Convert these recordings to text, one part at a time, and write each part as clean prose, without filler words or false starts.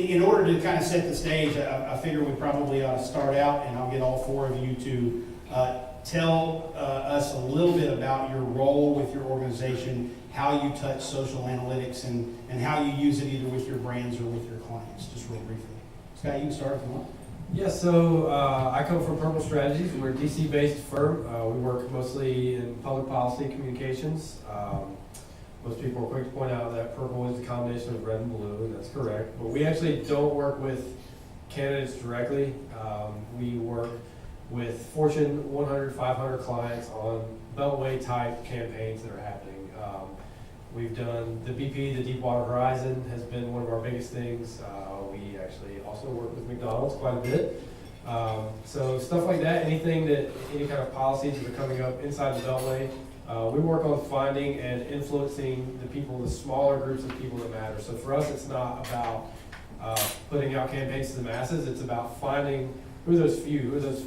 in order to kind of set the stage, I figure we probably ought to start out, and I'll get all four of you to tell us a little bit about your role with your organization, how you touch social analytics, and how you use it either with your brands or with your clients, just real briefly. Scott, you can start if you want. Yeah, so I come from Purple Strategies. We're a DC-based firm. We work mostly in public policy communications. Most people are quick to point out that purple is a combination of red and blue, and that's correct. But we actually don't work with candidates directly. We work with Fortune 100, 500 clients on Beltway type campaigns that are happening. We've done the BP, the Deepwater Horizon has been one of our biggest things. We actually also work with McDonald's quite a bit. So stuff like that, any kind of policies that are coming up inside the Beltway, we work on finding and influencing the people, the smaller groups of people that matter. So for us, it's not about putting out campaigns to the masses. It's about finding who are those few, who are those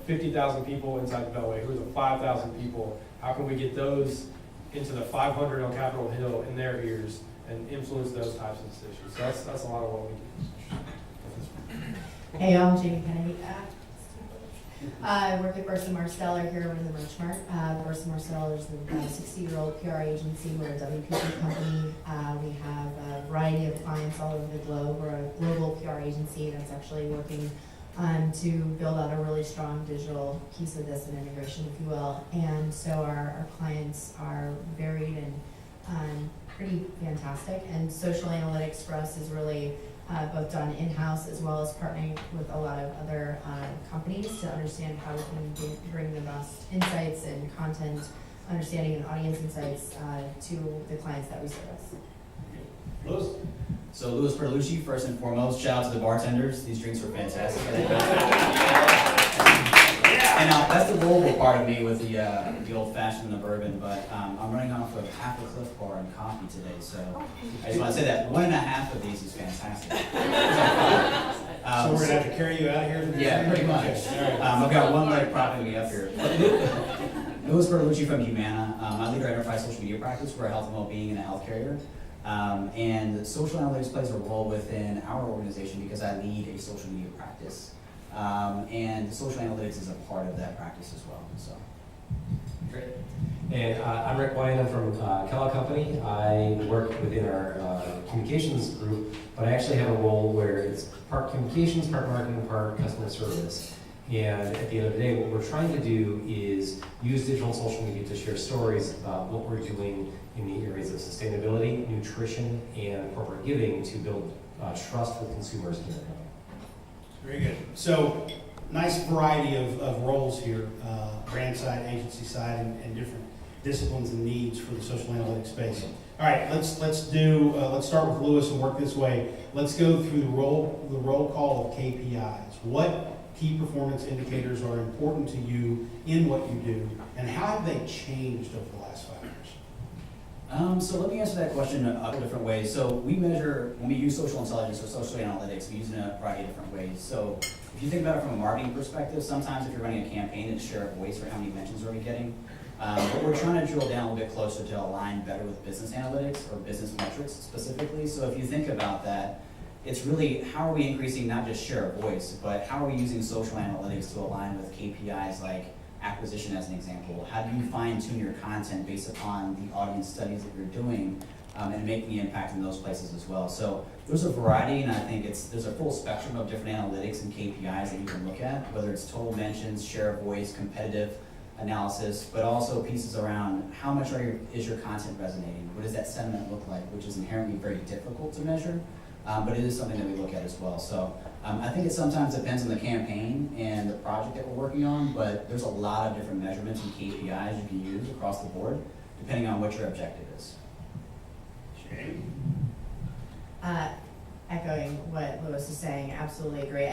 50,000 people inside the Beltway, who are the 5,000 people. How can we get those into the 500 on Capitol Hill in their ears and influence those types of decisions? So that's a lot of what we do. Hey, I'm Jamie Kennedy. I work at Burson Marsteller here in the Merch Mart. Burson Marsteller is a 60-year-old PR agency. We're a WPP company. We have a variety of clients all over the globe. We're a global PR agency that's actually working to build out a really strong digital piece of this and integration, if you will. And so our clients are varied and pretty fantastic. And social analytics for us is really both done in-house as well as partnering with a lot of other companies to understand how we can bring the best insights and content, understanding and audience insights to the clients that we service. Louis? So Louis Perlucci, first and foremost, shout out to the bartenders. These drinks were fantastic. And that's the Louisville part of me with the old fashioned and the bourbon, but I'm running off of half a Cliff Bar and coffee today, so I just want to say that 1.5 of these is fantastic. So we're going to have to carry you out here? Yeah, pretty much. Okay. I've got one leg propping me up here. Louis Perlucci from Humana. I lead our enterprise social media practice. We're a health and well-being and a health carrier. And social analytics plays a role within our organization because I lead a social media practice. And social analytics is a part of that practice as well. So, great. And I'm Rick Wine. I'm from Kellogg Company. I work within our communications group, but I actually have a role where it's part communications, part marketing, part customer service. And at the end of the day, what we're trying to do is use digital and social media to share stories about what we're doing in the areas of sustainability, nutrition, and corporate giving to build trust with consumers in our company. Very good. So, nice variety of roles here, brand side, agency side, and different disciplines and needs for the social analytics space. All right, let's start with Louis and work this way. Let's go through the roll call of KPIs. What key performance indicators are important to you in what you do, and how have they changed over the last 5 years? So let me answer that question a couple different ways. So we measure, when we use social intelligence or social analytics, we use it in a variety of different ways. So if you think about it from a marketing perspective, sometimes if you're running a campaign, it's share of voice or how many mentions are we getting. But we're trying to drill down a little bit closer to align better with business analytics or business metrics specifically. So if you think about that, it's really how are we increasing not just share of voice, but how are we using social analytics to align with KPIs like acquisition as an example. How do you fine tune your content based upon the audience studies that you're doing and making the impact in those places as well. So there's a variety, and I think there's a full spectrum of different analytics and KPIs that you can look at, whether it's total mentions, share of voice, competitive analysis, but also pieces around how much is your content resonating? What does that sentiment look like, which is inherently very difficult to measure, but it is something that we look at as well. So I think it sometimes depends on the campaign and the project that we're working on, but there's a lot of different measurements and KPIs you can use across the board, depending on what your objective is. Echoing what Louis is saying, absolutely agree.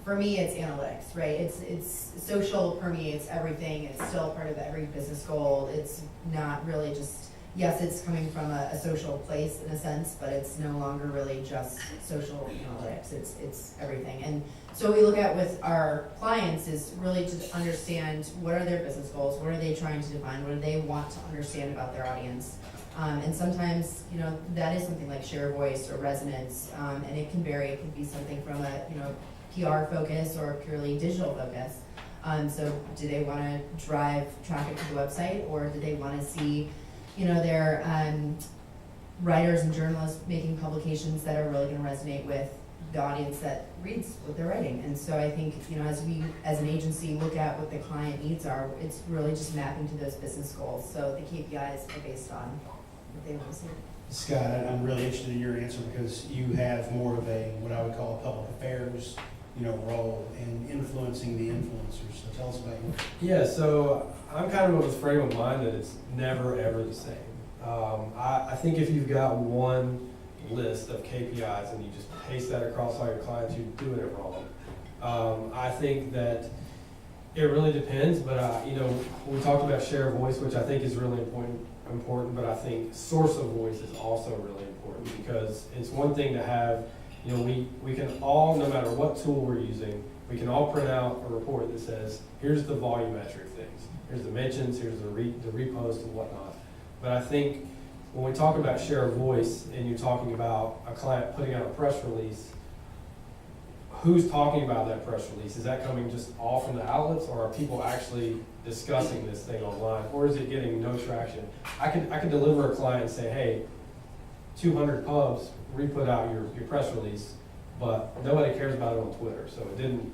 For me, it's analytics, right? It's social permeates everything. It's still part of every business goal. It's not really just yes, it's coming from a social place in a sense, but it's no longer really just social analytics, it's everything. And so what we look at with our clients is really to understand what are their business goals, what are they trying to define, what do they want to understand about their audience. And sometimes, that is something like share of voice or resonance, and it can vary. It could be something from a, PR focus or purely digital focus. So do they want to drive traffic to the website, or do they want to see, their writers and journalists making publications that are really going to resonate with the audience that reads what they're writing? And so I think, as we, as an agency, look at what the client needs are, it's really just mapping to those business goals. So the KPIs are based on what they want to see. Scott, I'm really interested in your answer because you have more of a, what I would call a public affairs, role in influencing the influencers. So tell us about you. Yeah, so I'm kind of of the frame of mind that it's never ever the same. I think if you've got one list of KPIs and you just paste that across all your clients, you're doing it wrong. I think that it really depends, but we talked about share of voice, which I think is really important, but I think source of voice is also really important, because it's one thing to have, we can all, no matter what tool we're using, we can all print out a report that says, here's the volumetric things, here's the mentions, here's the repost and whatnot. But I think when we talk about share of voice and you're talking about a client putting out a press release, who's talking about that press release? Is that coming just all from the outlets, or are people actually discussing this thing online, or is it getting no traction? I could deliver a client and say, hey, 200 pubs re-put out your press release, but nobody cares about it on Twitter, so it didn't,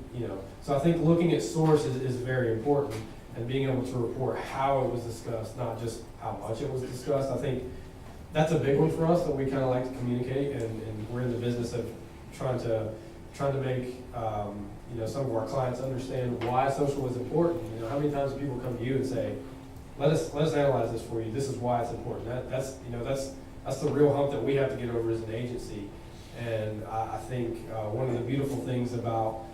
So I think looking at sources is very important, and being able to report how it was discussed, not just how much it was discussed. I think that's a big one for us that we kind of like to communicate, and we're in the business of trying to make some of our clients understand why social is important. How many times do people come to you and say, let us analyze this for you, this is why it's important. That's the real hump that we have to get over as an agency. And I think one of the beautiful things about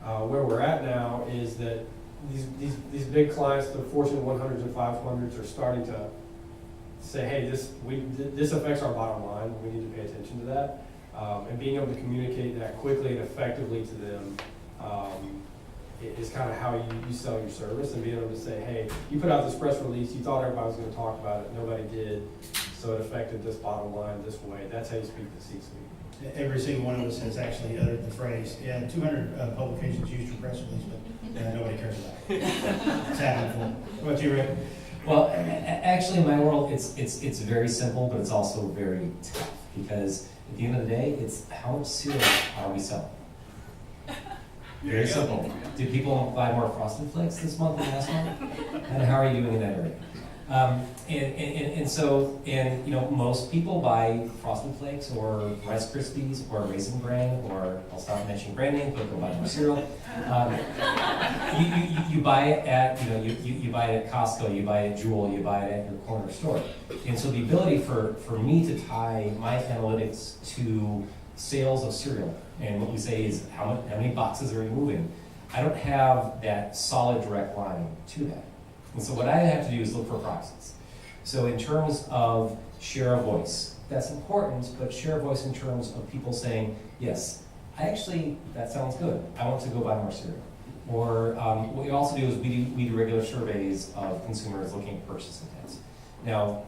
where we're at now is that these big clients, the Fortune 100s and 500s, are starting to say, hey, this affects our bottom line, we need to pay attention to that. And being able to communicate that quickly and effectively to them is kind of how you sell your service, and being able to say, hey, you put out this press release, you thought everybody was going to talk about it, nobody did, so it affected this bottom line this way. That's how you speak to C-suite. Every single one of us has actually uttered the phrase, 200 publications used your press release, but nobody cares about it. It's happening for them. What about you, Rick? Well, actually, in my world, it's very simple, but it's also very tough, because at the end of the day, it's how much cereal are we selling? Very simple. Did people buy more Frosted Flakes this month than last month? And how are you doing in that area? So most people buy Frosted Flakes or Rice Krispies or Raisin Bran, or I'll stop mentioning brand names, but go buy more cereal. You buy it at you buy it at Costco, you buy it at Jewel, you buy it at your corner store. And so the ability for me to tie my analytics to sales of cereal, and what we say is how many boxes are you moving, I don't have that solid direct line to that. And so what I have to do is look for proxies. So in terms of share of voice, that's important, but share of voice in terms of people saying, yes, that sounds good, I want to go buy more cereal. Or what we also do is we do regular surveys of consumers looking at purchase intents. Now,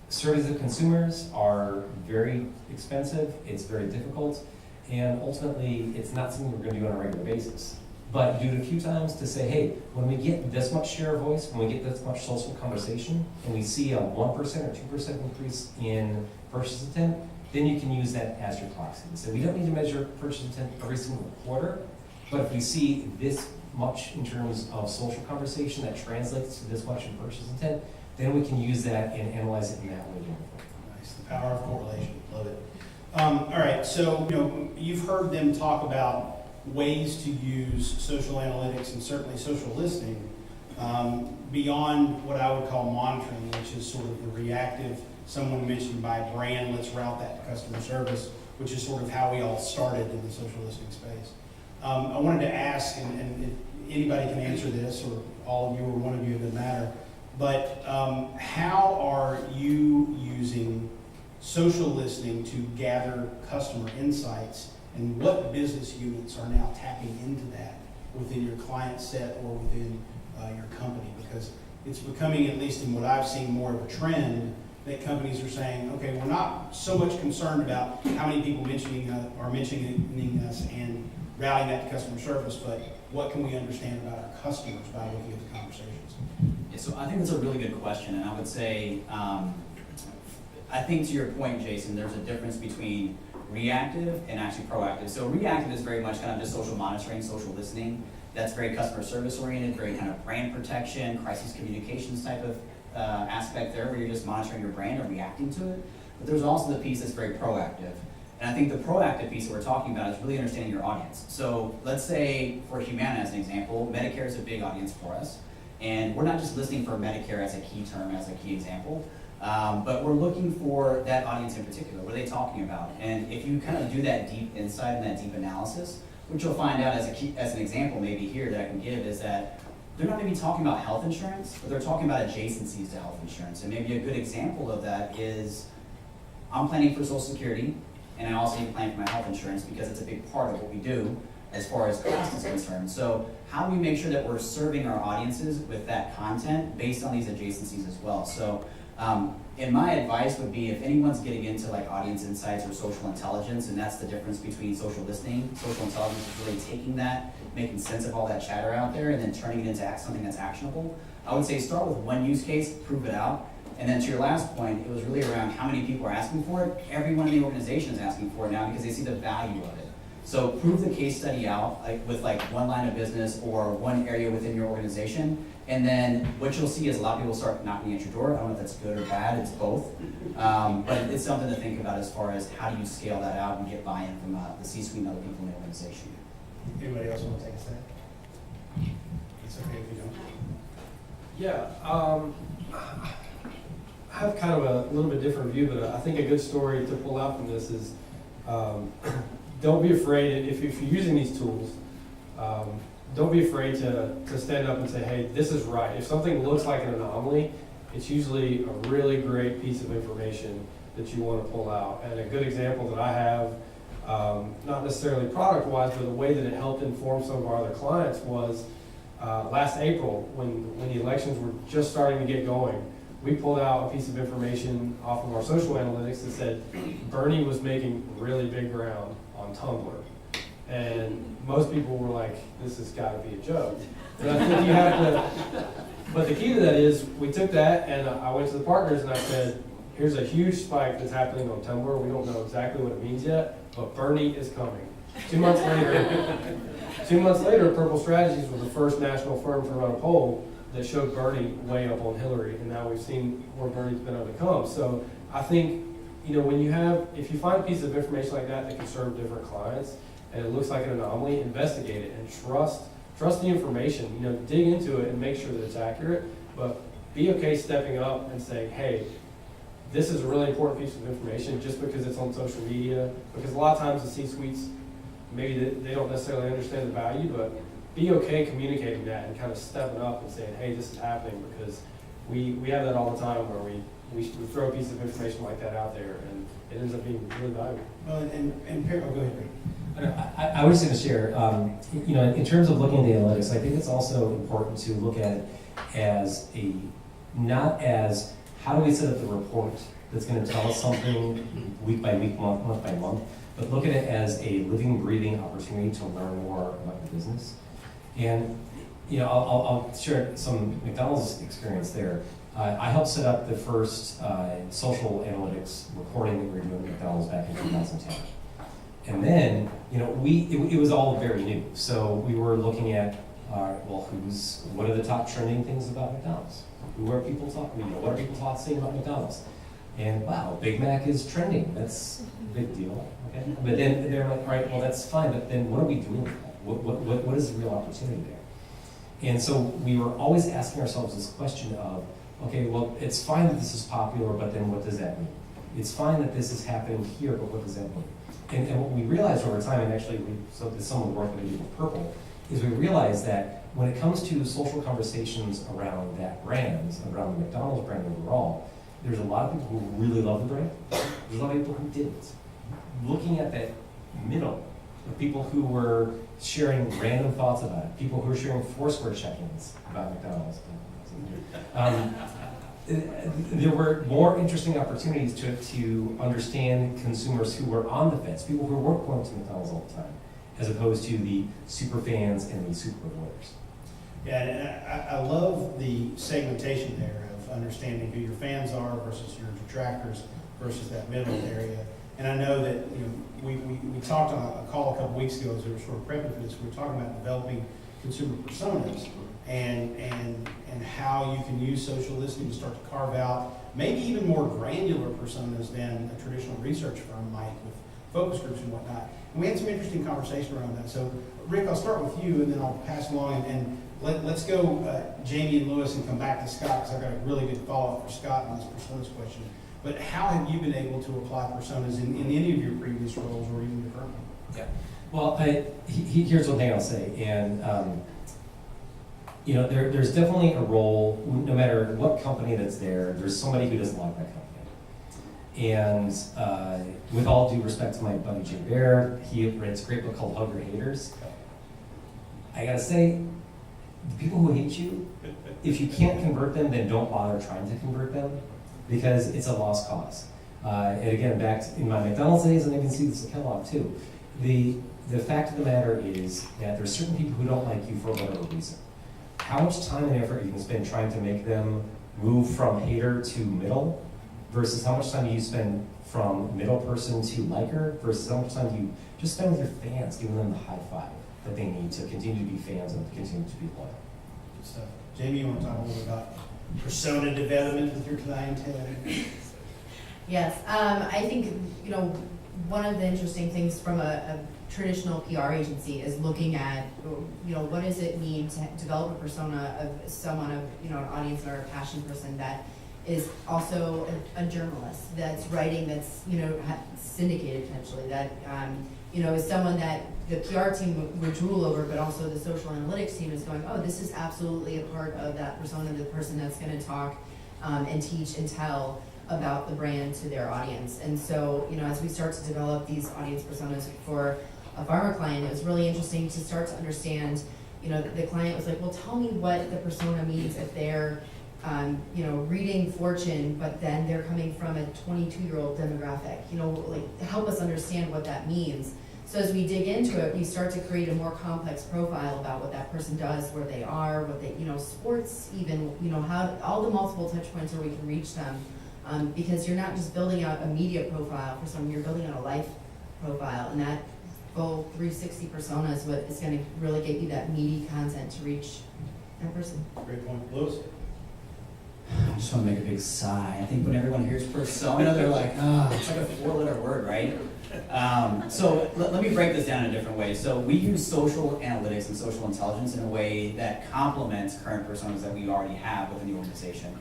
surveys of consumers are very expensive, it's very difficult, and ultimately it's not something we're going to do on a regular basis. But do it a few times to say, hey, when we get this much share of voice, when we get this much social conversation, and we see a 1% or 2% increase in purchase intent, then you can use that as your proxy. So we don't need to measure purchase intent every single quarter, but if we see this much in terms of social conversation that translates to this much in purchase intent, then we can use that and analyze it in that way. Nice, the power of correlation, love it. All right, so you've heard them talk about ways to use social analytics and certainly social listening beyond what I would call monitoring, which is sort of the reactive, someone mentioned by brand, let's route that to customer service, which is sort of how we all started in the social listening space. I wanted to ask, and anybody can answer this, or all of you or one of you, it doesn't matter, But how are you using social listening to gather customer insights, and what business units are now tapping into that within your client set or within your company? Because it's becoming, at least in what I've seen, more of a trend that companies are saying, okay, we're not so much concerned about how many people are mentioning us and routing that to customer service, but what can we understand about our customers by looking at the conversations? Yeah, so I think that's a really good question, and I would say, I think to your point, Jason, there's a difference between reactive and actually proactive. So reactive is very much kind of just social monitoring, social listening. That's very customer service oriented, very kind of brand protection, crisis communications type of aspect there, where you're just monitoring your brand and reacting to it. But there's also the piece that's very proactive. And I think the proactive piece that we're talking about is really understanding your audience. So let's say for Humana as an example, Medicare is a big audience for us. And we're not just listening for Medicare as a key term, as a key example, but we're looking for that audience in particular. What are they talking about? And if you kind of do that deep insight and that deep analysis, what you'll find out as an example maybe here that I can give is that they're not maybe talking about health insurance, but they're talking about adjacencies to health insurance. And maybe a good example of that is I'm planning for Social Security, and I also need to plan for my health insurance because it's a big part of what we do as far as cost is concerned. So how do we make sure that we're serving our audiences with that content based on these adjacencies as well? So and my advice would be, if anyone's getting into like audience insights or social intelligence, and that's the difference between social listening, social intelligence is really taking that, making sense of all that chatter out there, and then turning it into something that's actionable. I would say start with one use case, prove it out, and then to your last point, it was really around how many people are asking for it. Everyone in the organization is asking for it now because they see the value of it. So prove the case study out with one line of business or one area within your organization. And then what you'll see is a lot of people start knocking at your door. I don't know if that's good or bad, it's both. But it's something to think about as far as how do you scale that out and get buy-in from the C-suite and other people in the organization. Anybody else want to take a stab? It's okay if you don't. Yeah, I have kind of a little bit different view, but I think a good story to pull out from this is don't be afraid, if you're using these tools, don't be afraid to stand up and say, hey, this is right. If something looks like an anomaly, it's usually a really great piece of information that you want to pull out. And a good example that I have, not necessarily product-wise, but the way that it helped inform some of our other clients was last April, when the elections were just starting to get going. We pulled out a piece of information off of our social analytics that said Bernie was making really big ground on Tumblr. And most people were like, this has got to be a joke. But I think you have to, but the key to that is we took that and I went to the partners and I said, here's a huge spike that's happening on Tumblr. We don't know exactly what it means yet, but Bernie is coming. 2 months later, Purple Strategies was the first national firm to run a poll that showed Bernie way up on Hillary, and now we've seen where Bernie's been able to come. So I think, when if you find a piece of information like that can serve different clients, and it looks like an anomaly, investigate it and trust the information. Dig into it and make sure that it's accurate, but be okay stepping up and saying, hey, this is a really important piece of information just because it's on social media, because a lot of times the C-suites, maybe they don't necessarily understand the value, but be okay communicating that and kind of stepping up and saying, hey, this is happening, because we have that all the time where we throw a piece of information like that out there and it ends up being really valuable. Well, and go ahead, Rick. I was just going to share, in terms of looking at the analytics, I think it's also important to look at it as not as how do we set up the report that's going to tell us something week by week, month by month, but look at it as a living, breathing opportunity to learn more about the business. And I'll share some McDonald's experience there. I helped set up the first social analytics reporting that we were doing at McDonald's back in 2010. And then, it was all very new. So we were looking at, what are the top trending things about McDonald's? Who are people talking? What are people saying about McDonald's? And wow, Big Mac is trending. That's a big deal. Okay. But then they're like, all right, well that's fine. But then what are we doing with that? What is the real opportunity there? And so we were always asking ourselves this question of, okay, well it's fine that this is popular, but then what does that mean? It's fine that this is happening here, but what does that mean? And what we realized over time, and actually, so some of the work that we did with Purple, is we realized that when it comes to social conversations around that brand, around the McDonald's brand overall, there's a lot of people who really love the brand. There's a lot of people who didn't. Looking at that middle, of people who were sharing random thoughts about it, people who were sharing Foursquare check-ins about McDonald's. There were more interesting opportunities to understand consumers who were on the fence, people who weren't going to McDonald's all the time, as opposed to the super fans and the super avoiders. Yeah, and I love the segmentation there of understanding who your fans are versus your detractors versus that middle area. And I know that, you know, we talked on a call a couple weeks ago as we were sort of prepping for this. We were talking about developing consumer personas and how you can use social listening to start to carve out maybe even more granular personas than a traditional research firm might with focus groups and whatnot. And we had some interesting conversation around that. So, Rick, I'll start with you, and then I'll pass along, and let's go Jamie and Lewis and come back to Scott, because I've got a really good follow-up for Scott on this personas question. But how have you been able to apply personas in any of your previous roles or even your current one? Yeah. Well, here's one thing I'll say, and you know, there's definitely a role, no matter what company that's there, there's somebody who doesn't like that company. And with all due respect to my buddy Jay Baer, he writes a great book called Hug Your Haters. I gotta say, the people who hate you, if you can't convert them, then don't bother trying to convert them, because it's a lost cause. And again, back in my McDonald's days, and I can see this at Kellogg too, the fact of the matter is that there's certain people who don't like you for whatever reason. How much time and effort you can spend trying to make them move from hater to middle, versus how much time you spend from middle person to liker, versus how much time you just spend with your fans, giving them the high five that they need to continue to be fans and continue to be loyal. So, Jamie, you want to talk a little bit about persona development with your clientele? Yes, I think, you know, one of the interesting things from a traditional PR agency is looking at, you know, what does it mean to develop a persona of someone, of, you know, an audience or a passion person that is also a journalist, that's writing, that's, you know, syndicated potentially, that, you know, is someone that the PR team would drool over, but also the social analytics team is going, oh, this is absolutely a part of that persona, the person that's going to talk and teach and tell about the brand to their audience. And so, you know, as we start to develop these audience personas for a pharma client, it was really interesting to start to understand, you know, the client was like, well, tell me what the persona means if they're, you know, reading Fortune, but then they're coming from a 22-year-old demographic, you know, like, help us understand what that means. So as we dig into it, we start to create a more complex profile about what that person does, where they are, what they, you know, sports even, you know, how, all the multiple touch points where we can reach them. Because you're not just building out a media profile for someone, you're building out a life profile, and that full 360 persona is what is going to really get you that meaty content to reach that person. Great point. Lewis? I just want to make a big sigh. I think when everyone hears persona, they're like, ah, it's like a 4-letter word, right? So let me break this down in a different way. So we use social analytics and social intelligence in a way that complements current personas that we already have within the organization.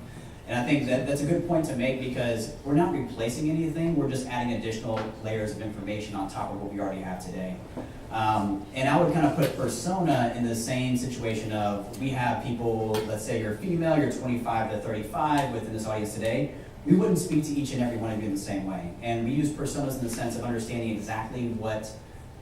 And I think that that's a good point to make, because we're not replacing anything, we're just adding additional layers of information on top of what we already have today. And I would kind of put persona in the same situation of, we have people, let's say you're female, you're 25 to 35 within this audience today. We wouldn't speak to each and every one of you in the same way. And we use personas in the sense of understanding exactly what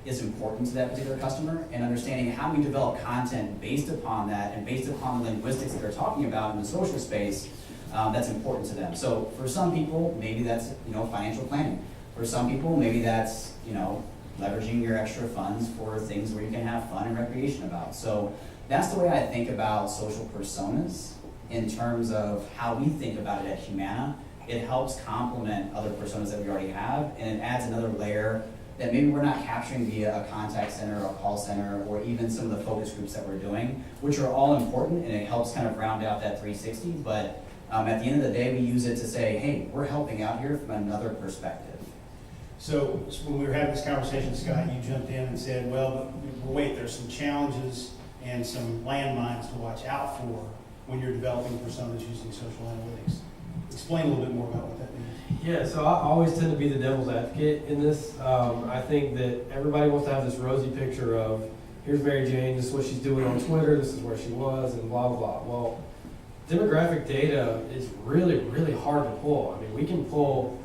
is important to that particular customer, and understanding how we develop content based upon that and based upon the linguistics that they're talking about in the social space. That's important to them. So for some people, maybe that's, you know, financial planning. For some people, maybe that's, you know, leveraging your extra funds for things where you can have fun and recreation about. So that's the way I think about social personas in terms of how we think about it at Humana. It helps complement other personas that we already have, and it adds another layer that maybe we're not capturing via a contact center or a call center, or even some of the focus groups that we're doing, which are all important, and it helps kind of round out that 360. But at the end of the day, we use it to say, hey, we're helping out here from another perspective. So when we were having this conversation, Scott, you jumped in and said, well, but wait, there's some challenges and some landmines to watch out for when you're developing personas using social analytics. Explain a little bit more about what that means. Yeah, so I always tend to be the devil's advocate in this. I think that everybody wants to have this rosy picture of here's Mary Jane, this is what she's doing on Twitter, this is where she was, and blah, blah. Well, demographic data is really, really hard to pull. I mean, we can pull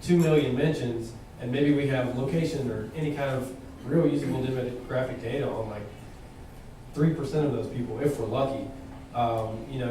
2 million mentions, and maybe we have location or any kind of real usable demographic data on like 3% of those people, if we're lucky.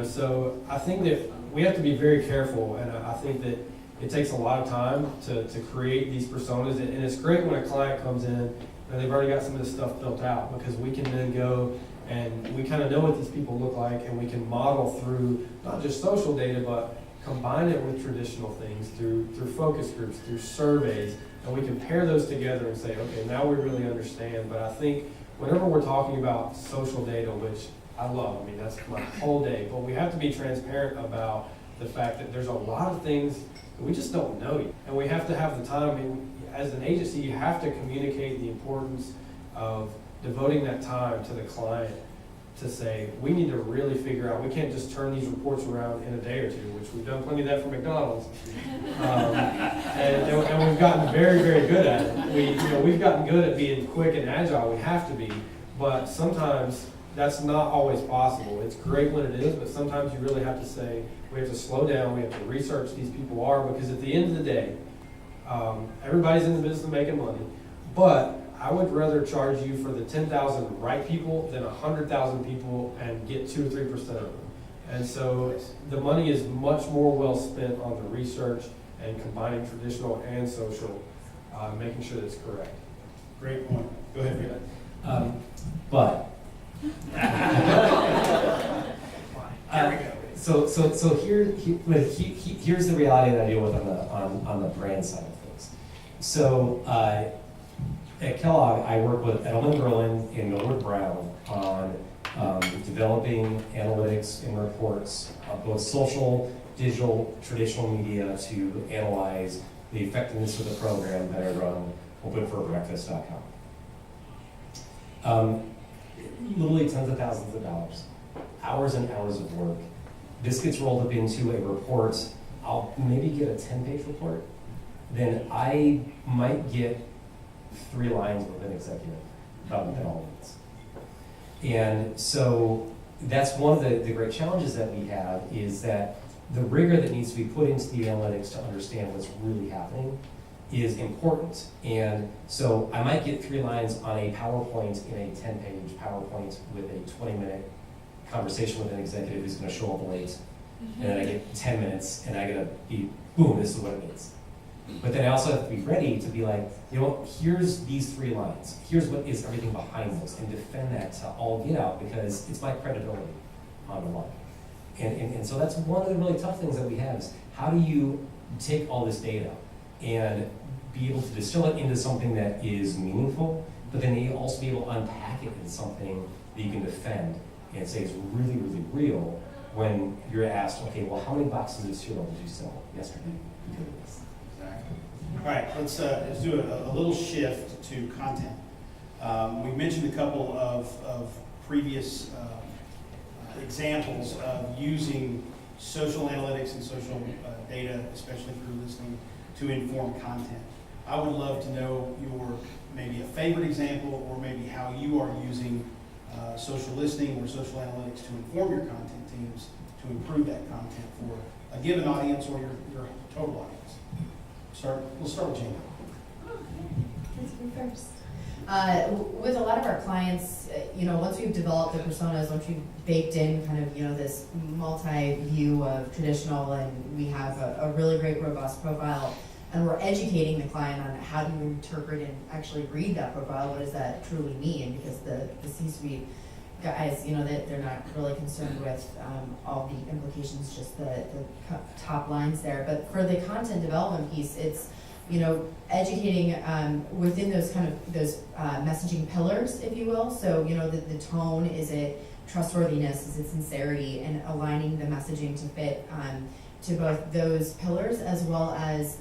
So I think that we have to be very careful, and I think that it takes a lot of time to create these personas, and it's great when a client comes in and they've already got some of this stuff built out, because we can then go and we kind of know what these people look like, and we can model through not just social data, but combine it with traditional things through focus groups, through surveys, and we can pair those together and say, okay, now we really understand. But I think whenever we're talking about social data, which I love, I mean, that's my whole day, but we have to be transparent about the fact that there's a lot of things that we just don't know yet. And we have to have the time. I mean, as an agency, you have to communicate the importance of devoting that time to the client to say, we need to really figure out, we can't just turn these reports around in a day or two, which we've done plenty of that for McDonald's. And we've gotten very, very good at it. We've gotten good at being quick and agile. We have to be, but sometimes that's not always possible. It's great when it is, but sometimes you really have to say, we have to slow down, we have to research who these people are, because at the end of the day, everybody's in the business of making money, but I would rather charge you for the 10,000 right people than 100,000 people and get 2 or 3% of them. And so the money is much more well spent on the research and combining traditional and social, making sure that it's correct. Great point. Go ahead, Rita. But so here's the reality that I deal with on the brand side of things. So at Kellogg, I work with Edelman Berlin and Millward Brown on developing analytics and reports of both social, digital, traditional media to analyze the effectiveness of the program that I run openforbreakfast.com. Literally tens of thousands of dollars, hours and hours of work. This gets rolled up into a report. I'll maybe get a 10-page report. Then I might get 3 lines with an executive about developments. And so that's one of the great challenges that we have, is that the rigor that needs to be put into the analytics to understand what's really happening is important. And so I might get 3 lines on a PowerPoint in a 10-page PowerPoint with a 20-minute conversation with an executive who's going to show up late. And then I get 10 minutes and I got to be, boom, this is what it means. But then I also have to be ready to be like, here's these 3 lines. Here's what is everything behind those, and defend that to all get out, because it's my credibility on the line. And so that's one of the really tough things that we have, is how do you take all this data and be able to distill it into something that is meaningful, but then you also be able to unpack it in something that you can defend and say it's really, really real, when you're asked, okay, well, how many boxes of cereal did you sell yesterday because of this? Exactly. All right, let's do a little shift to content. We mentioned a couple of previous examples of using social analytics and social data, especially through listening, to inform content. I would love to know your maybe a favorite example, or maybe how you are using social listening or social analytics to inform your content teams to improve that content for a given audience or your total audience. We'll start with Jane. Let's go first. With a lot of our clients, once we've developed the personas, once we've baked in kind of, this multi-view of traditional, and we have a really great robust profile, and we're educating the client on how to interpret and actually read that profile. What does that truly mean? Because the C-suite guys, they're not really concerned with all the implications, just the top lines there. But for the content development piece, it's educating within those messaging pillars, if you will. So the tone, is it trustworthiness, is it sincerity, and aligning the messaging to fit to both those pillars, as well as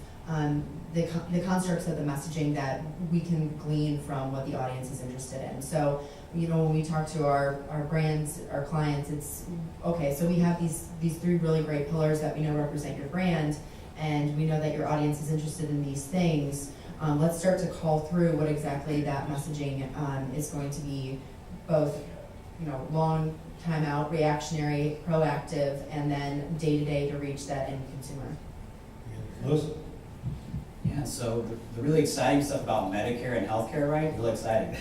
the constructs of the messaging that we can glean from what the audience is interested in. So, when we talk to our brands, our clients, it's, okay, so we have these 3 really great pillars that we know represent your brand, and we know that your audience is interested in these things. Let's start to call through what exactly that messaging is going to be both, long time out, reactionary, proactive, and then day-to-day to reach that end consumer. Louis? Yeah, so the really exciting stuff about Medicare and healthcare, right? Really exciting.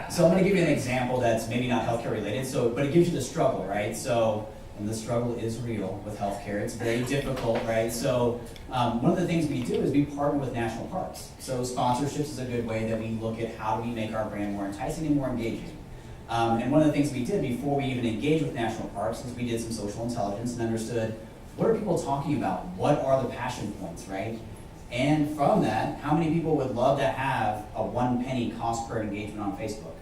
So I'm going to give you an example that's maybe not healthcare related, but it gives you the struggle, right? So, and the struggle is real with healthcare. It's very difficult, right? So one of the things we do is we partner with national parks. So sponsorships is a good way that we look at how do we make our brand more enticing and more engaging. And one of the things we did before we even engaged with national parks is we did some social intelligence and understood what are people talking about? What are the passion points, right? And from that, how many people would love to have a 1 penny cost per engagement on Facebook?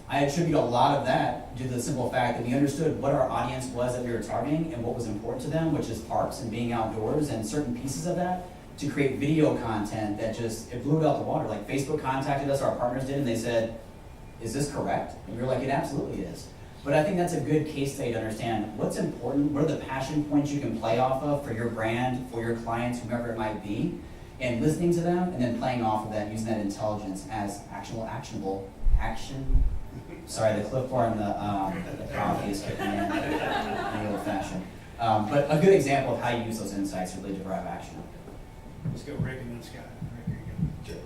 I attribute a lot of that to the simple fact that we understood what our audience was that we were targeting and what was important to them, which is parks and being outdoors and certain pieces of that, to create video content that it blew it out the water. Like Facebook contacted us, our partners did, and they said, is this correct? And we were like, it absolutely is. But I think that's a good case study to understand what's important, what are the passion points you can play off of for your brand, for your clients, whomever it might be, and listening to them and then playing off of that, using that intelligence as actionable action. Sorry, the clipboard and the coffee is kicking in the old fashioned. But a good example of how you use those insights to really derive action. Let's go Rick and then Scott. Rick, here you go.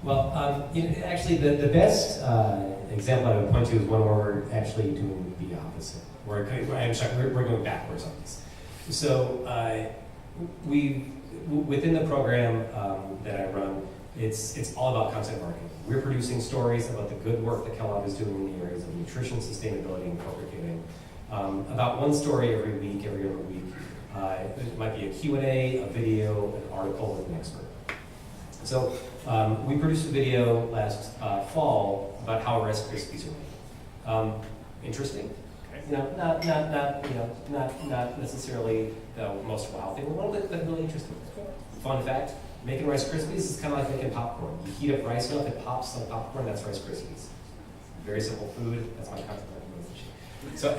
Well, actually, the best example I would point to is one where we're actually doing the opposite. We're going backwards on this. So within the program that I run, it's all about content marketing. We're producing stories about the good work that Kellogg is doing in the areas of nutrition, sustainability, and corporate giving. About one story every other week. It might be a Q&A, a video, an article with an expert. So we produced a video last fall about how Rice Krispies are made. Interesting. Not necessarily the most wow thing, but really interesting. Fun fact: making Rice Krispies is kind of like making popcorn. You heat up rice enough, it pops like popcorn. That's Rice Krispies. Very simple food. That's my content recommendation. So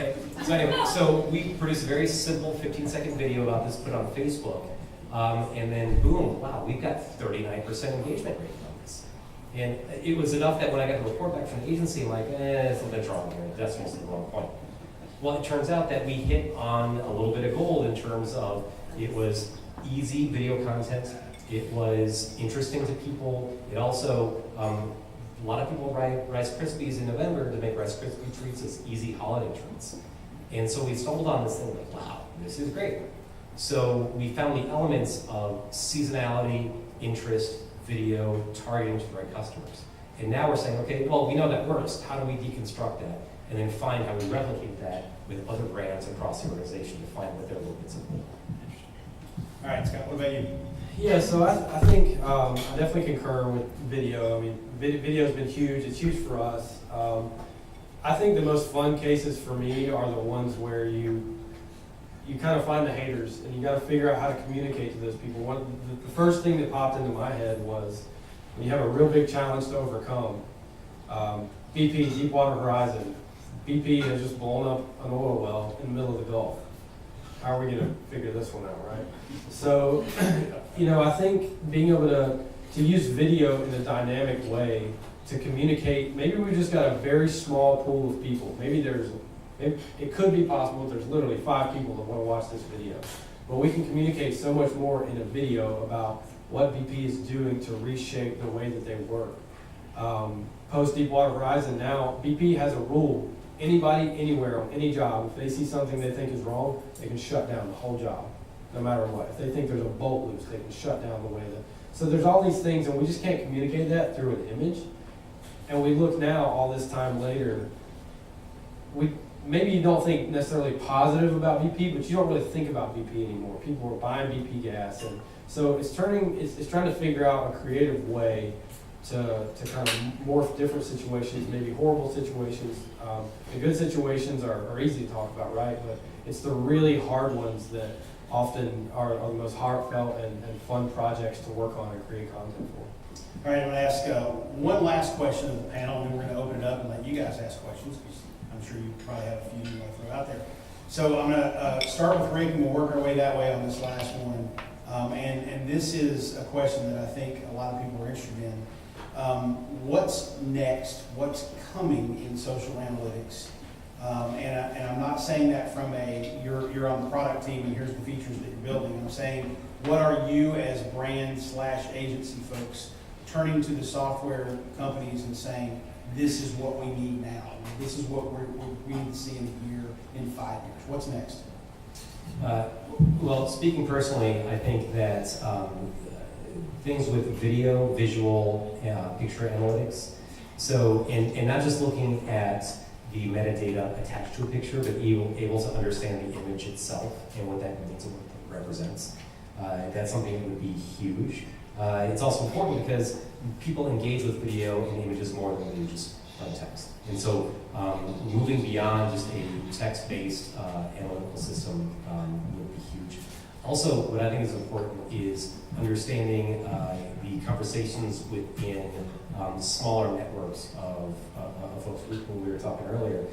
anyway, so we produced a very simple 15-second video about this, put on Facebook. And then boom, wow, we've got 39% engagement rate on this. And it was enough that when I got the report back from the agency, I'm like, something's wrong here, the decimal's at the wrong point. Well, it turns out that we hit on a little bit of gold in terms of it was easy video content, it was interesting to people, it also, a lot of people buy Rice Krispies in November to make Rice Krispie treats as easy holiday treats. And so we stumbled on this thing like, wow, this is great. So we found the elements of seasonality, interest, video, targeting to the right customers. And now we're saying, okay, well, we know that works. How do we deconstruct that? And then find how we replicate that with other brands across the organization to find what their little bits of. All right, Scott, what about you? Yeah, so I think I definitely concur with video. I mean, video's been huge. It's huge for us. I think the most fun cases for me are the ones where you kind of find the haters, and you got to figure out how to communicate to those people. The first thing that popped into my head was when you have a real big challenge to overcome. BP, Deepwater Horizon. BP has just blown up an oil well in the middle of the Gulf. How are we going to figure this one out, right? So, I think being able to use video in a dynamic way to communicate, maybe we just got a very small pool of people. Maybe it could be possible there's literally 5 people that want to watch this video. But we can communicate so much more in a video about what BP is doing to reshape the way that they work. Post Deepwater Horizon now, BP has a rule. Anybody, anywhere, on any job, if they see something they think is wrong, they can shut down the whole job, no matter what. If they think there's a bolt loose, they can shut down the way that. So there's all these things, and we just can't communicate that through an image. And we look now, all this time later, maybe you don't think necessarily positive about BP, but you don't really think about BP anymore. People are buying BP gas, and so it's trying to figure out a creative way to kind of morph different situations, maybe horrible situations. The good situations are easy to talk about, right? But it's the really hard ones that often are the most heartfelt and fun projects to work on and create content for. All right, I'm going to ask one last question of the panel, and then we're going to open it up and let you guys ask questions, because I'm sure you probably have a few you want to throw out there. So I'm going to start with Rick, and we'll work our way that way on this last one. And this is a question that I think a lot of people are interested in. What's next? What's coming in social analytics? And I'm not saying that from you're on the product team and here's the features that you're building. I'm saying, what are you as brand/agency folks turning to the software companies and saying, this is what we need now. This is what we need to see in a year, in 5 years. What's next? Well, speaking personally, I think that things with video, visual, picture analytics, so, and not just looking at the metadata attached to a picture, but able to understand the image itself and what that means and what it represents. That's something that would be huge. It's also important because people engage with video and images more than they do just plain text. And so moving beyond just a text-based analytical system would be huge. Also, what I think is important is understanding the conversations within smaller networks of folks. When we were talking earlier,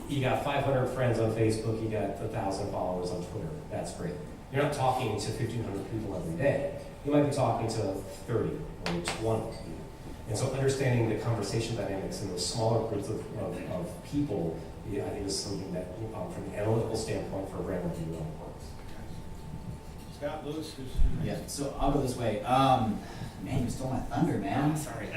you got 500 friends on Facebook, you got 1,000 followers on Twitter. That's great. You're not talking to 1,500 people every day. You might be talking to 30 or 20. And so understanding the conversation dynamics in those smaller groups of people, I think is something that, from an analytical standpoint, for a brand would be really important. Scott Lewis, Yeah, so I'll go this way. Man, you stole my thunder, man. Sorry.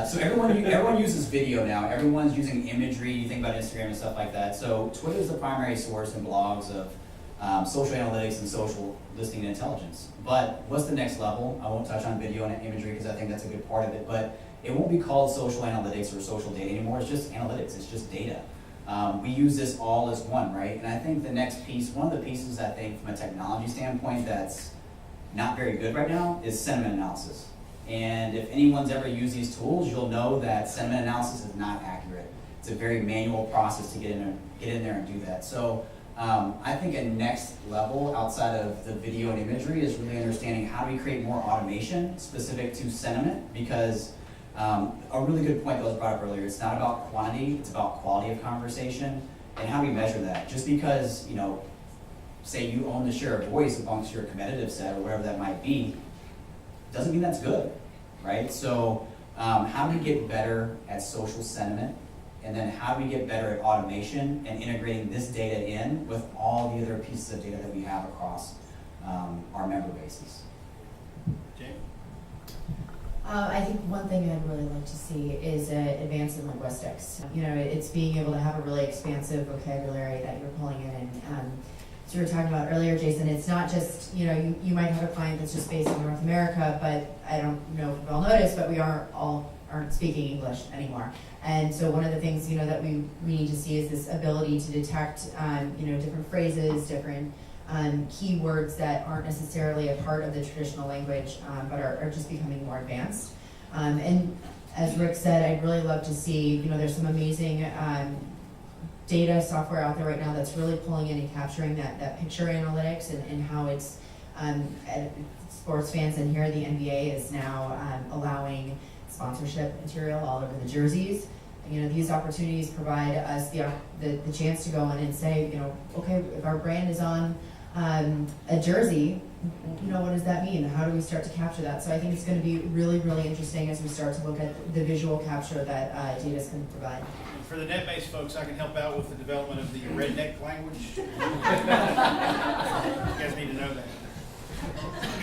So everyone uses video now. Everyone's using imagery. You think about Instagram and stuff like that. So Twitter is the primary source and blogs of social analytics and social listening and intelligence. But what's the next level? I won't touch on video and imagery because I think that's a good part of it. But it won't be called social analytics or social data anymore. It's just analytics. It's just data. We use this all as one, right? And I think the next piece, one of the pieces I think from a technology standpoint that's not very good right now is sentiment analysis. And if anyone's ever used these tools, you'll know that sentiment analysis is not accurate. It's a very manual process to get in there and do that. So I think a next level outside of the video and imagery is really understanding how do we create more automation specific to sentiment, because a really good point that was brought up earlier, it's not about quantity, it's about quality of conversation, and how do we measure that? Just because, say you own the share of voice amongst your competitive set or whatever that might be, doesn't mean that's good, right? So how do we get better at social sentiment? And then how do we get better at automation and integrating this data in with all the other pieces of data that we have across our member bases? Jamie? I think one thing I'd really like to see is an advance in linguistics. It's being able to have a really expansive vocabulary that you're pulling in. And as you were talking about earlier, Jason, it's not just, you might have a client that's just based in North America, but I don't know if you've all noticed, but we aren't speaking English anymore. And so one of the things, that we need to see is this ability to detect, different phrases, different keywords that aren't necessarily a part of the traditional language, but are just becoming more advanced. And as Rick said, I'd really love to see, there's some amazing data software out there right now that's really pulling in and capturing that picture analytics and how it's, sports fans in here, the NBA is now allowing sponsorship material all over the jerseys. These opportunities provide us the chance to go in and say, okay, if our brand is on a jersey, what does that mean? How do we start to capture that? So I think it's going to be really, really interesting as we start to look at the visual capture that data can provide. And for the net-based folks, I can help out with the development of the redneck language. You guys need to know that.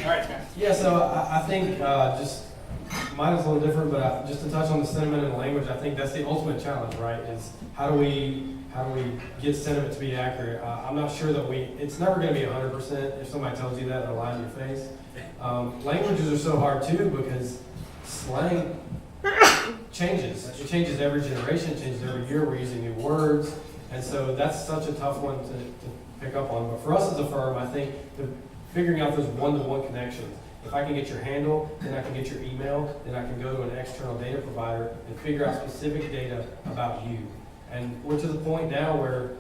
All right, Scott. Yeah, so I think mine is a little different, but just to touch on the sentiment and the language, I think that's the ultimate challenge, right? Is how do we get sentiment to be accurate? I'm not sure that it's never going to be 100% if somebody tells you that in a lie in your face. Languages are so hard too because slang changes. It changes every generation, it changes every year. We're using new words. And so that's such a tough one to pick up on. But for us as a firm, I think figuring out those one-to-one connections. If I can get your handle, then I can get your email, then I can go to an external data provider and figure out specific data about you. And we're to the point now where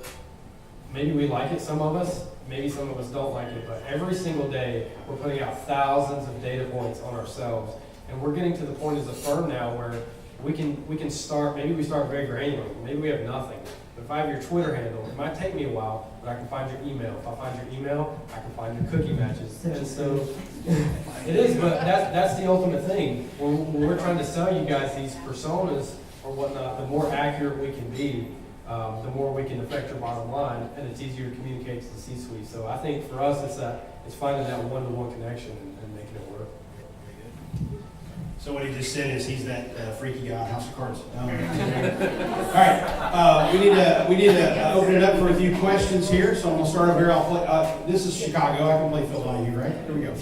maybe we like it, some of us, maybe some of us don't like it, but every single day we're putting out thousands of data points on ourselves. And we're getting to the point as a firm now where we can start, maybe we start very granular, maybe we have nothing, But if I have your Twitter handle, it might take me a while, but I can find your email. If I find your email, I can find your cookie matches. And so it is, but that's the ultimate thing. When we're trying to sell you guys these personas or whatnot, the more accurate we can be, the more we can affect your bottom line, and it's easier to communicate to the C-suite. So I think for us, it's finding that one-to-one connection and making it work. So what he just said is he's that freaky guy on House of Cards. All right, we need to open it up for a few questions here. So I'm gonna start over here. I'll play. This is Chicago. I can play Phil Donahue, right? Here we go.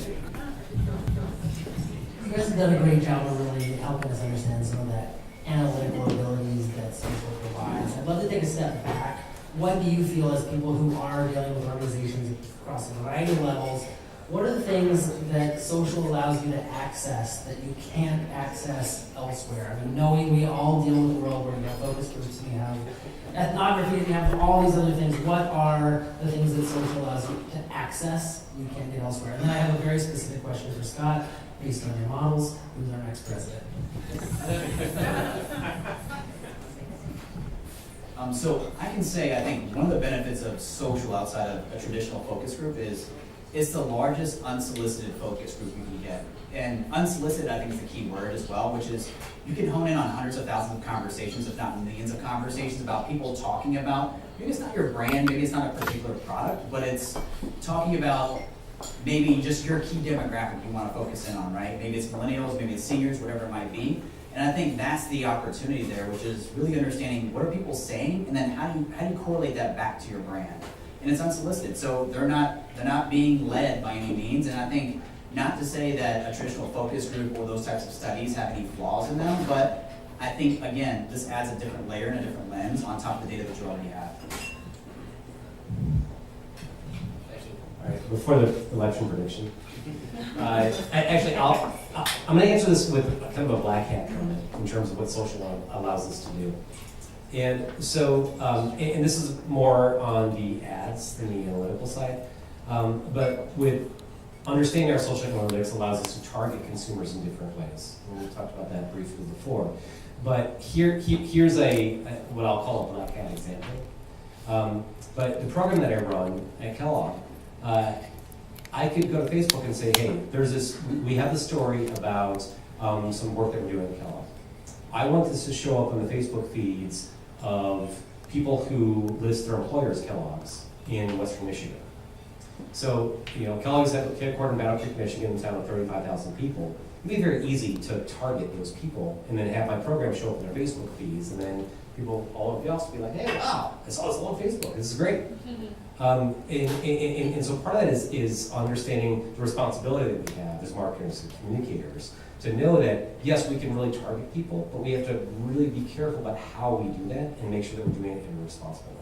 You guys have done a great job of really helping us understand some of that analytical abilities that social provides. I'd love to take a step back. What do you feel as people who are dealing with organizations across a variety of levels? What are the things that social allows you to access that you can't access elsewhere? I mean, knowing we all deal with a world where we have focus groups, we have ethnography, we have all these other things. What are the things that social allows you to access you can't get elsewhere? And then I have a very specific question for Scott, based on your models. Who's our next president? So I can say, I think one of the benefits of social outside of a traditional focus group is it's the largest unsolicited focus group you can get. And unsolicited, I think, is the key word as well, which is you can hone in on hundreds of thousands of conversations, if not millions of conversations about people talking about, maybe it's not your brand, maybe it's not a particular product, but it's talking about maybe just your key demographic you want to focus in on, right? Maybe it's millennials, maybe it's seniors, whatever it might be. And I think that's the opportunity there, which is really understanding what are people saying, and then how do you correlate that back to your brand? And it's unsolicited, so they're not being led by any means. And I think not to say that a traditional focus group or those types of studies have any flaws in them, but I think again this adds a different layer and a different lens on top of the data that you already have. All right, before the election prediction, I'm going to answer this with kind of a black hat comment in terms of what social allows us to do. And so, and this is more on the ads than the analytical side, but with understanding our social analytics allows us to target consumers in different ways. And we talked about that briefly before. But here's what I'll call a black hat example. But the program that I run at Kellogg, I could go to Facebook and say, hey, we have this story about some work that we're doing at Kellogg. I want this to show up on the Facebook feeds of people who list their employers Kellogg's in Western Michigan. So, Kellogg's headquartered in Battle Creek, Michigan, a town of 35,000 people. It'd be very easy to target those people and then have my program show up in their Facebook feeds, and then people all over the office be like, hey, wow, I saw this all on Facebook. This is great. And so part of that is understanding the responsibility that we have as marketers and communicators to know that, yes, we can really target people, but we have to really be careful about how we do that and make sure that we're doing it in a responsible way.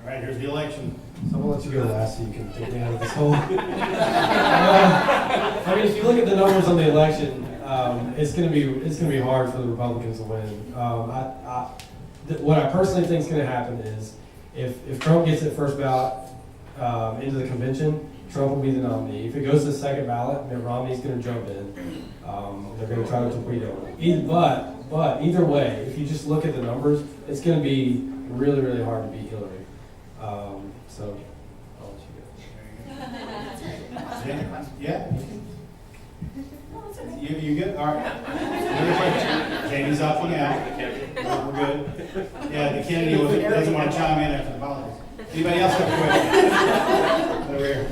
All right, here's the election. So I'm gonna let you go last so you can take me out of this hole. I mean, if you look at the numbers on the election, it's gonna be hard for the Republicans to win. What I personally think is gonna happen is if Trump gets it first ballot into the convention, Trump will be the nominee. If it goes to the second ballot, Mitt Romney's gonna jump in. They're gonna try to torpedo it. But either way, if you just look at the numbers, it's gonna be really, really hard to beat Hillary. So I'll let you go. Yeah. You good? All right. Jamie's opting out. We're good. Yeah, the Kennedy doesn't want to chime in after the politics. Anybody else have a question? Over here.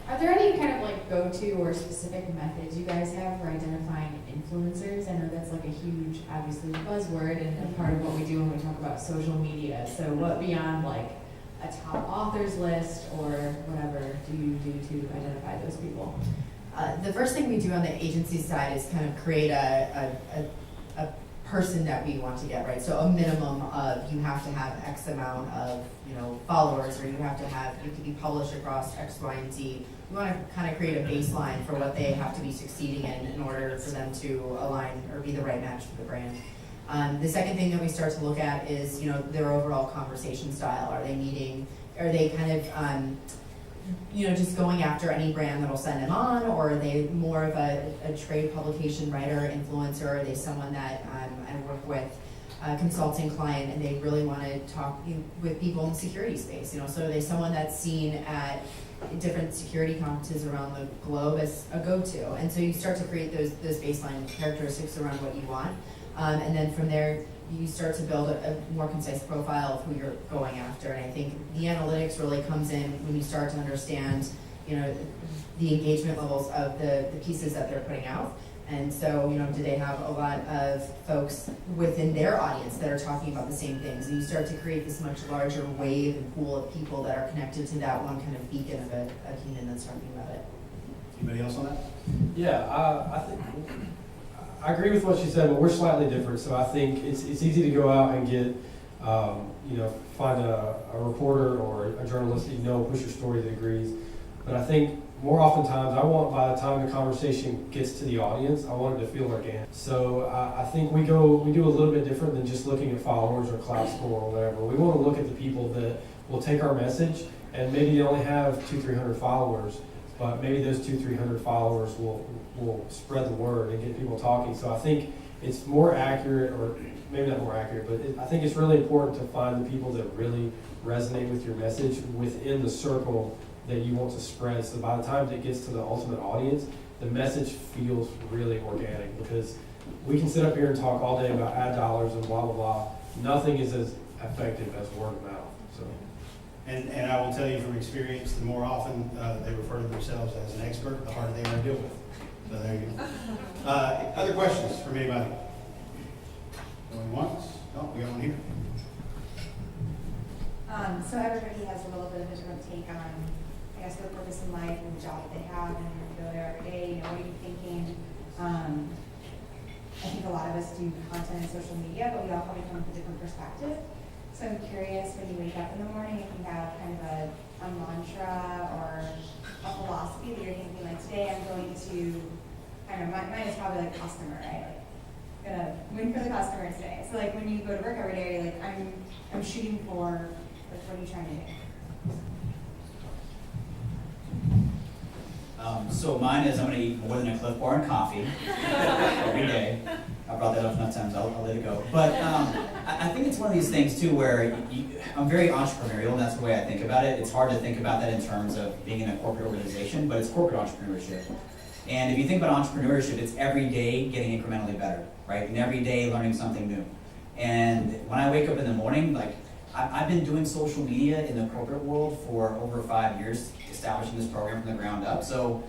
Are there any kind of like go-to or specific methods you guys have for identifying influencers? I know that's like a huge, obviously, buzzword and a part of what we do when we talk about social media. So what beyond like a top authors list or whatever do you do to identify those people? The first thing we do on the agency side is kind of create a person that we want to get, right? So a minimum of you have to have X amount of followers, or you can be published across X, Y, and Z. We want to kind of create a baseline for what they have to be succeeding in order for them to align or be the right match for the brand. The second thing that we start to look at is their overall conversation style. Are they kind of just going after any brand that'll send them on, or are they more of a trade publication writer, influencer? Are they someone that I work with consulting client and they really want to talk with people in the security space, so are they someone that's seen at different security conferences around the globe as a go-to? And so you start to create those baseline characteristics around what you want. And then from there, you start to build a more concise profile of who you're going after. And I think the analytics really comes in when you start to understand, the engagement levels of the pieces that they're putting out. And so, do they have a lot of folks within their audience that are talking about the same things? And you start to create this much larger wave and pool of people that are connected to that one kind of beacon of a human that's talking about it. Anybody else on that? Yeah, I think, I agree with what she said, but we're slightly different. So I think it's easy to go out and get, find a reporter or a journalist that push your story that agrees. But I think more oftentimes, I want, by the time the conversation gets to the audience, I want it to feel organic. So I think we do a little bit different than just looking at followers or cloud score or whatever. We want to look at the people that will take our message, and maybe they only have 200-300 followers, but maybe those 200-300 followers will spread the word and get people talking. So I think it's more accurate, or maybe not more accurate, but I think it's really important to find the people that really resonate with your message within the circle that you want to spread. So by the time it gets to the ultimate audience, the message feels really organic, because we can sit up here and talk all day about ad dollars and blah, blah, blah. Nothing is as effective as word of mouth. So. And I will tell you from experience, the more often they refer to themselves as an expert, the harder they are to deal with. So there you go. Other questions from anybody? Going once? No, we got one here. So everybody has a little bit of a different take on, I guess, their purpose in life and the job that they have, and you go there every day, what are you thinking? I think a lot of us do content and social media, but we all probably come from a different perspective. So I'm curious, when you wake up in the morning, if you have kind of a mantra or a philosophy that you're thinking, like, today I'm going to, mine is probably like customer, right? Like, gonna win for the customer today. So like when you go to work every day, like I'm shooting for, like, what are you trying to do? So mine is, I'm gonna eat more than a Cliff Bar and coffee every day. I brought that up enough times, I'll let it go. But I think it's one of these things too where I'm very entrepreneurial, and that's the way I think about it. It's hard to think about that in terms of being in a corporate organization, but it's corporate entrepreneurship. And if you think about entrepreneurship, it's every day getting incrementally better, right? And every day learning something new. And when I wake up in the morning, like, I've been doing social media in the corporate world for over 5 years, establishing this program from the ground up. So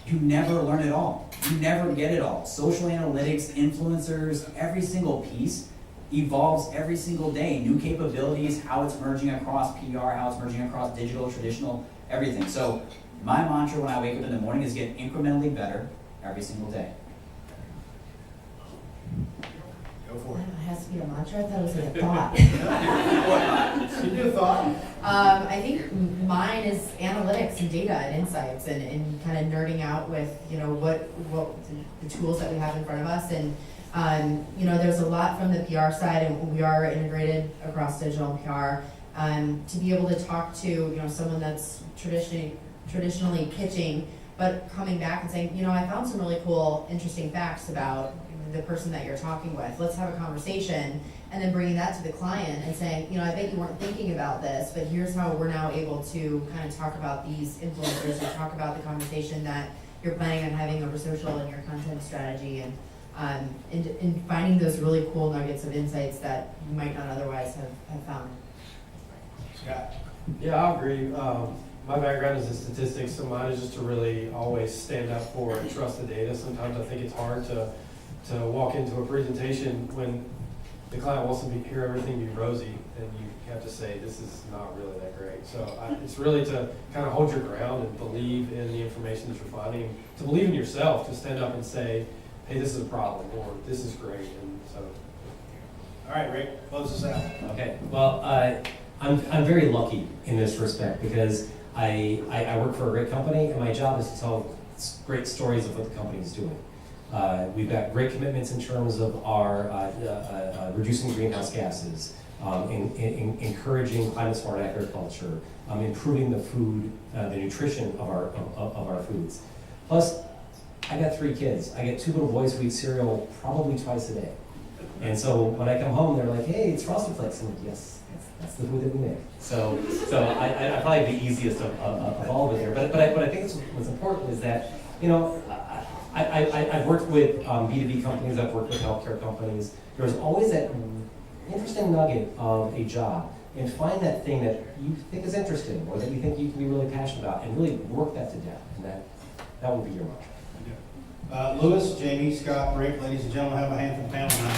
you never learn it all. You never get it all. Social analytics, influencers, every single piece evolves every single day. New capabilities, how it's merging across PR, how it's merging across digital, traditional, everything. So my mantra when I wake up in the morning is get incrementally better every single day. Go for it. It has to be a mantra. I thought it was a thought. Can you do a thought? I think mine is analytics and data and insights and kind of nerding out with, what the tools that we have in front of us. And, there's a lot from the PR side, and we are integrated across digital and PR. To be able to talk to, someone that's traditionally pitching, but coming back and saying, I found some really cool, interesting facts about the person that you're talking with. Let's have a conversation, and then bringing that to the client and saying, I bet you weren't thinking about this, but here's how we're now able to kind of talk about these influencers or talk about the conversation that you're planning on having over social and your content strategy, and finding those really cool nuggets of insights that you might not otherwise have found. Scott. Yeah, I agree. My background is in statistics, so mine is just to really always stand up for and trust the data. Sometimes I think it's hard to walk into a presentation when the client wants to hear everything be rosy, and you have to say, this is not really that great. So it's really to kind of hold your ground and believe in the information that you're finding, to believe in yourself, to stand up and say, hey, this is a problem, or this is great. And so. All right, Rick, close us out. Okay, well, I'm very lucky in this respect because I work for a great company, and my job is to tell great stories of what the company is doing. We've got great commitments in terms of our reducing greenhouse gases, encouraging climate-smart agriculture, improving the food, the nutrition of our foods. Plus, I got 3 kids. I get 2 little boys who eat cereal probably twice a day. And so when I come home, they're like, hey, it's Frosted Flakes. I'm like, yes, that's the food that we make. So I probably the easiest of all of it there. But I think what's important is that, you know, I've worked with B2B companies, I've worked with healthcare companies. There's always that interesting nugget of a job, and find that thing that you think is interesting, or that you think you can be really passionate about, and really work that to death, and that will be your mantra. Lewis, Jamie, Scott, Rick, ladies and gentlemen, have a hand for the panel tonight.